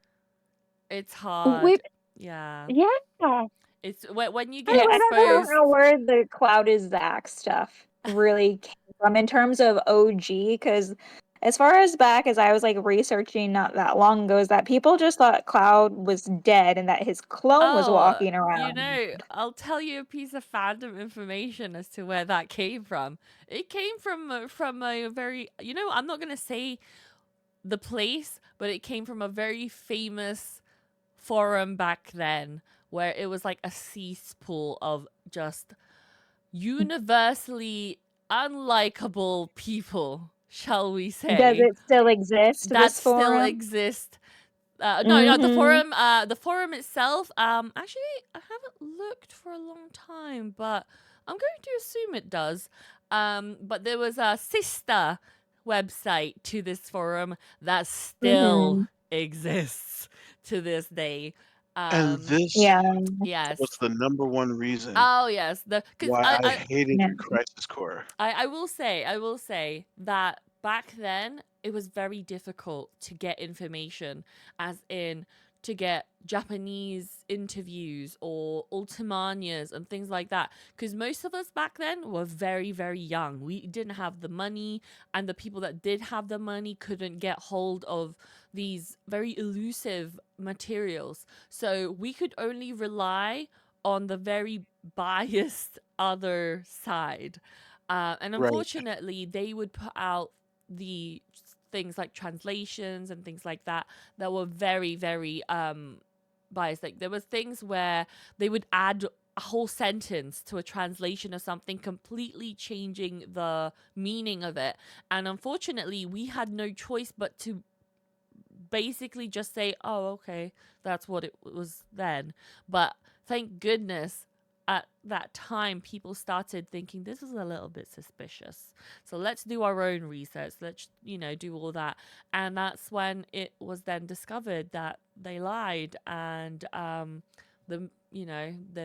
It's we hard. Yeah. yeah. It's when you I get Yeah, was and I don't exposed. so know where the Cloud is Zach stuff really came from in terms of OG, because as far as back as I was like researching not that long ago, is that people just thought Cloud was dead and that his clone was Oh, walking around. I'll tell you a piece of fandom information as to where that came from. It came from a very, I'm not gonna say the place, but it came from a very famous forum back then, where it was like a cesspool of just universally unlikable people, shall we Does say, it still exist, that this still forum? exist. No, Mm-hmm. the forum itself. Actually, I haven't looked for a long time, but I'm going to assume it does. But there was a sister website to this forum that still Mm-hmm. exists to this day. And Um, this Yeah. was yes. the number one reason Oh yes, the because why I hated Yeah. Crisis Core. I will say that back then it was very difficult to get information, as in to get Japanese interviews or Ultimanias and things like that. Because most of us back then were very, very young. We didn't have the money, and the people that did have the money couldn't get hold of these very elusive materials. So we could only rely on the very biased other side. And Right. unfortunately, they would put out the things like translations and things like that were very, very biased. Like there was things where they would add a whole sentence to a translation of something, completely changing the meaning of it. And unfortunately, we had no choice but to basically just say, oh, okay, that's what it was then. But thank goodness at that time people started thinking this is a little bit suspicious, so let's do our own research, let's do all that. And that's when it was then discovered that they lied, and the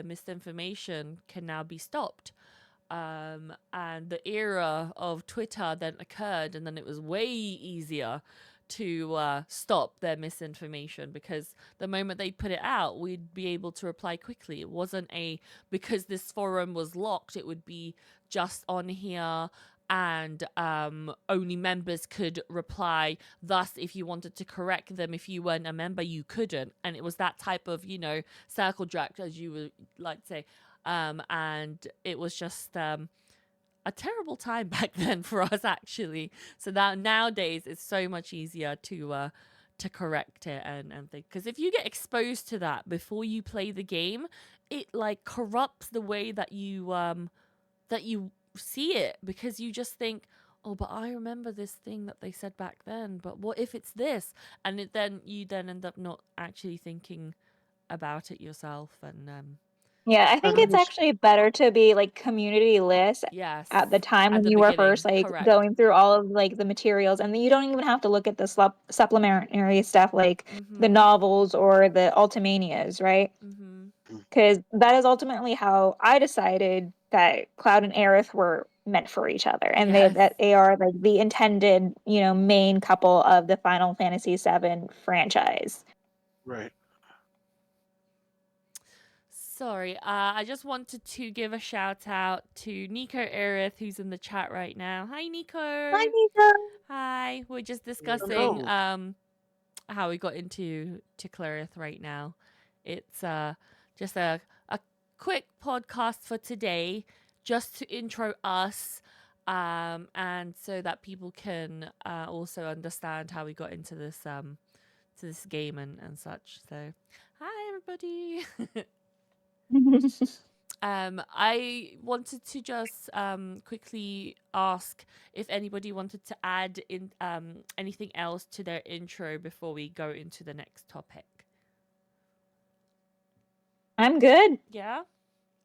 misinformation can now be stopped. And the era of Twitter then occurred, and then it was way easier to stop their misinformation, because the moment they put it out, we'd be able to reply quickly. It wasn't because this forum was locked, it would be just on here, and only members could reply. Thus, if you wanted to correct them, if you weren't a member, you couldn't. And it was that type of, circle jerk, as you would like to say. And it was just a terrible time back then for us, actually. So that nowadays it's so much easier to correct it and think, because if you get exposed to that before you play the game, it like corrupts the way that you see it, because you just think, oh, but I remember this thing that they said back then, but what if it's this? And then you end up not actually thinking about it yourself. And Yeah, I think And it's there's actually better to be like community list yes, at the time at when the you were beginning, first like correct. going through all of like the materials, and then you don't even have to look at the supplementary stuff like the novels or the Ultimanias, right? Because that is ultimately how I decided that Cloud and Aerith were meant for each other, and that they are like the intended, main couple of the Final Fantasy VII franchise. right. Sorry, I just wanted to give a shout out to Nico Aerith, who's in the chat right now. Hi, Nico. Hi, Nico. Hi. We're just discussing Hello. how we got into Clerith right now. It's just a quick podcast for today, just to intro us, and so that people can also understand how we got into this to this game and such. So, hi everybody. I wanted to just quickly ask if anybody wanted to add in anything else to their intro before we go into the next topic. I'm good. Yeah?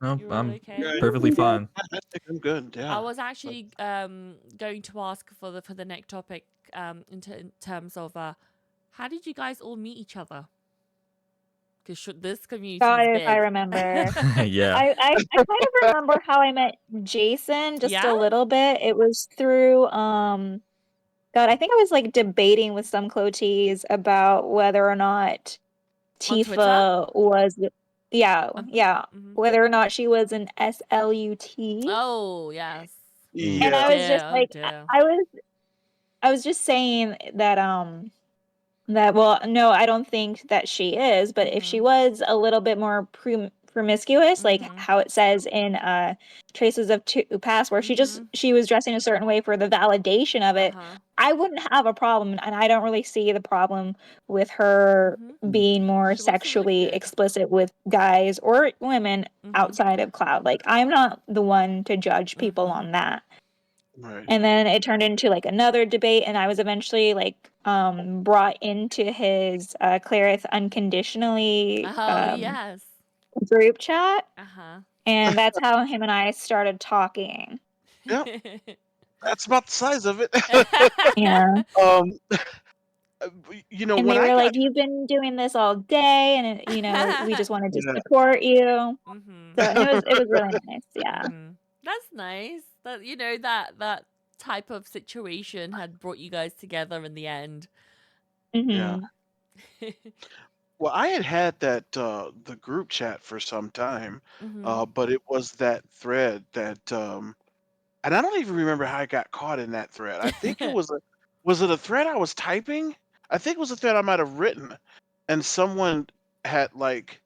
No, You're all I'm okay? Good. perfectly fine. I think I'm good. I Yeah. was actually going to ask for the next topic in terms of how did you guys all meet each other? Because this community God, is if I big. remember. Yeah. I kind of remember how I met Jason just Yeah? a little bit. It was through God, I think I was like debating with some Cloties about whether or not On Twitter? Tifa was yeah, Mhm. whether or not she was an SLUT. Oh, yes. And Yeah. I was just Dear, oh like dear. I was just saying that well, no, I don't think that she is, but if she was a little bit more promiscuous, like how it says in Traces of Two Past, where she was dressing a certain way for the validation of it, I wouldn't have a problem, and I don't really see the problem with her being more She wasn't sexually wicked. explicit with guys or women outside of Cloud. Like, I'm not the one to judge people on that. Right. And then it turned into like another debate, and I was eventually like brought into his Clerith unconditionally Oh, yes. group chat, Uh-huh. and that's how him and I started talking. Yep. That's about the size of it. Yeah. um, And when they I were got like, "You've been doing this all day, and we just wanted to yeah, support you." So and it was really nice. Yeah. That's nice. That that type of situation had brought you guys together in the end. yeah. Hmm. Well, I had that the group chat for some time, but it was that thread that and I don't even remember how I got caught in that thread. I think was it a thread I was typing? I think it was a thread I might have written, and someone had like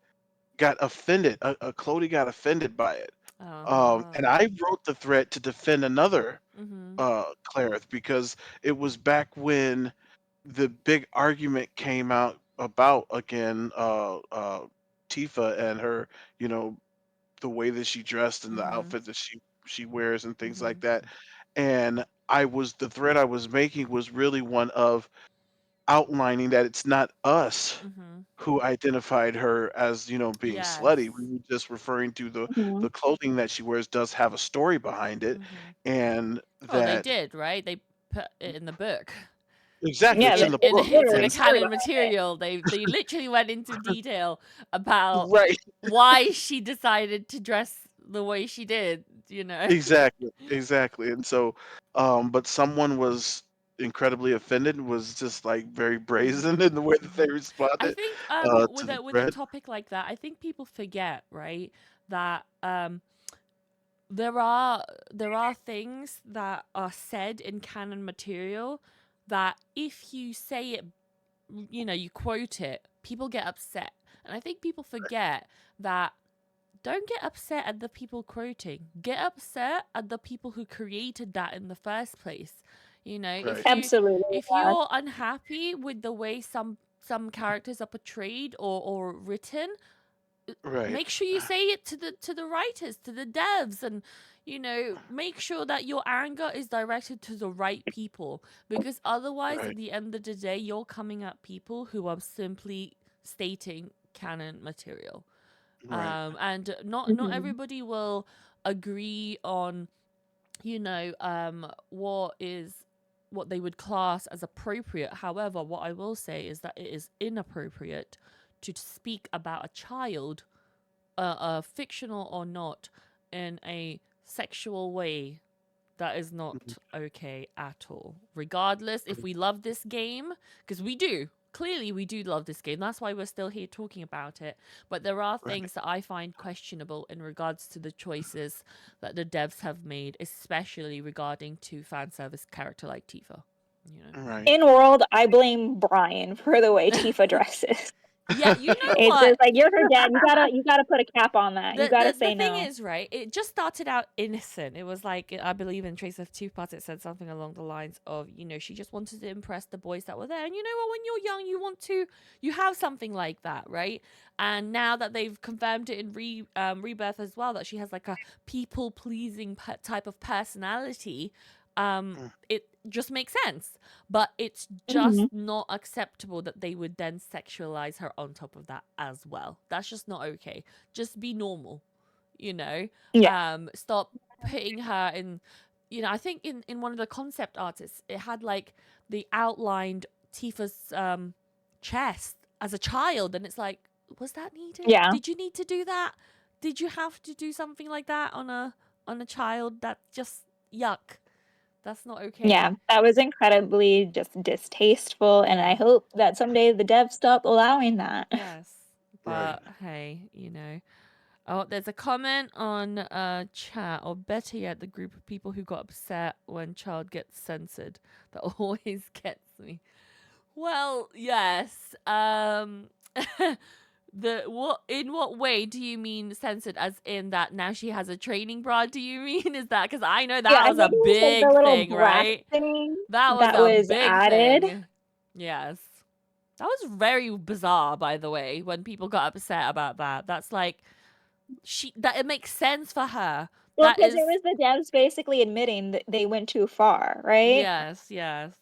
got offended. A Clody got offended by it. And I wrote the thread to defend another Clerith, because it was back when the big argument came out about again Tifa and her, you know, the way that she dressed and the Mhm. outfit that she wears and things like Mhm. that. And the thread I was making was really one of outlining that it's not us Mhm. who identified her as, being slutty. We Yes. were just referring to Mhm. the clothing that she wears does have a story behind it, Mhm. and Oh, they that did, right? They put it in the book. exactly, Yeah, it's in there's the book, It's in literally the and story canon behind it. material. They literally went into detail about right, why she decided to dress the way she did, you know. exactly, and so, but someone was incredibly offended, was just like very brazen Mhm. in the way that they Mhm. I responded think to the with a thread. topic like that, I think people forget, right, that there are things that are said in canon material that if you say it, you quote it, people get upset. And I think people forget that don't get upset at the people quoting. Get upset at the people who created that in the first place. Right, Absolutely. If Yeah. you're unhappy with the way some characters are portrayed or written, right, make sure you say it to the writers, to the devs, and make sure that your anger is directed to the right people, because otherwise at right, the end of the day you're coming at people who are simply stating canon material. right, And not Mhm. everybody will agree on what they would class as appropriate. However, what I will say is that it is inappropriate to speak about a child, fictional or not, in a sexual way. That is not okay at all. Regardless, if we love this game, because we do, clearly we do love this game. That's why we're still here talking about it. But there are right, things that I find questionable in regards to the choices that the devs have made, especially regarding to fan service character like Tifa. right. In world, I blame Brian for the way Tifa dresses. Yeah, you know It's what? just like you're her dad. You gotta put a cap on that. You gotta The say thing no. is, right, it just started out innocent. It was like, I believe in Trace of Two Parts, it said something along the lines of, she just wanted to impress the boys that were there. And you know what, when you're young, you have something like that, right? And now that they've confirmed it in Rebirth as well, that she has like a people pleasing type of personality, Mm, it just makes sense. But it's just Mhm. not acceptable that they would then sexualize her on top of that as well. That's just not okay. Just be normal, you know. Yeah. Stop putting her in. I think in one of the concept arts, it had like the outlined Tifa's chest as a child, and it's like, was that needed? Yeah. Did you need to do that? Did you have to do something like that on a child? That just yuck. That's not okay. Yeah. That was incredibly just distasteful, and I Yeah. hope that someday the devs stop allowing that. Yes. right. But hey, Oh, there's a comment on chat, or better yet, the group of people who got upset when child gets censored. That always gets me. Well, yes. In what way do you mean censored? As in that now she has a training bra? Do you mean is that because I know Yeah, that I was think a it was like the big little thing, breast right? thing That was that a was big added. thing. Yes. That was very bizarre, by the way, when people got upset about that. That's like that it makes sense for her. Well, That because is it was the devs basically admitting that they went too far, right? yes.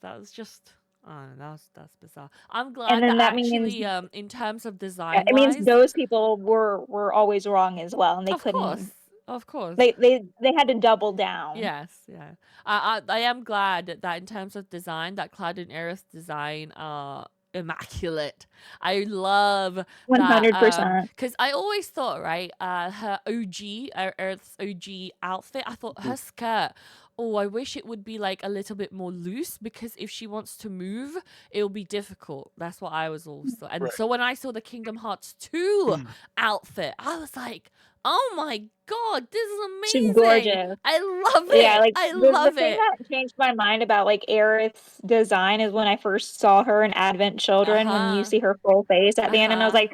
That was just that's bizarre. I'm And glad then that that means actually in terms of yeah, design it means wise, those people were always wrong as well, and they of course. couldn't. Of course. They had to double down. Yes, yeah. I am glad that in terms of design, that Cloud and Aerith's design are immaculate. I love that 100%. because I always thought, right, her OG, Aerith's OG outfit, I thought her skirt, oh, I wish it would be like a little bit more loose, because if she wants to move, it'll be difficult. That's what I was also. And Right. so when I saw the Kingdom Hearts 2 Mm, outfit, I was like, oh my god, this is She's amazing. gorgeous. I love Yeah, it. like I the love thing it. that changed my mind about like Aerith's design is when I first saw her in Advent Children, when you Uh-huh. see her full face at the end, and I was Uh-huh. like,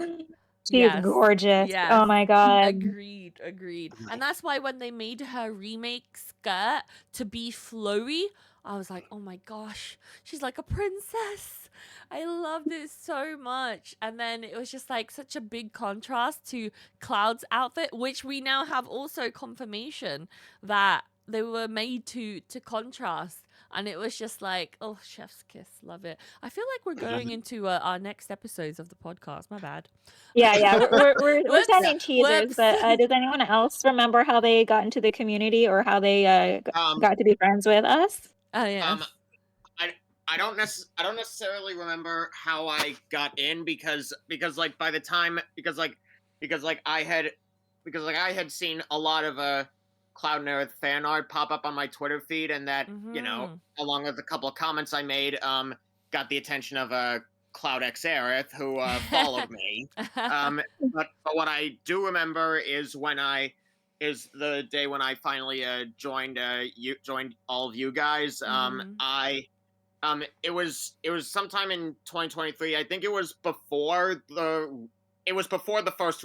she is Yes. gorgeous. Yes. Oh my god. Agreed. mm, And that's why when they made her remake skirt to be flowy, I was like, oh my gosh, she's like a princess. I loved it so much. And then it was just like such a big contrast to Cloud's outfit, which we now have also confirmation that they were made to contrast. And it was just like, oh, chef's kiss, love it. I feel like we're going into our next episodes of the podcast. My bad. Yeah, we're Whoops. sending teasers, Whoops. but does anyone else remember how they got into the community or how they got to be friends with us? Oh yeah. I don't necessarily remember how I got in because like by the time because I had seen a lot of Cloud and Aerith fan art pop up on my Twitter feed, and that along with a couple of comments I made got the attention of Cloud X Aerith, who followed me. But what I do remember is the day when I finally joined all of you guys. It was sometime in 2023. I think it was before the first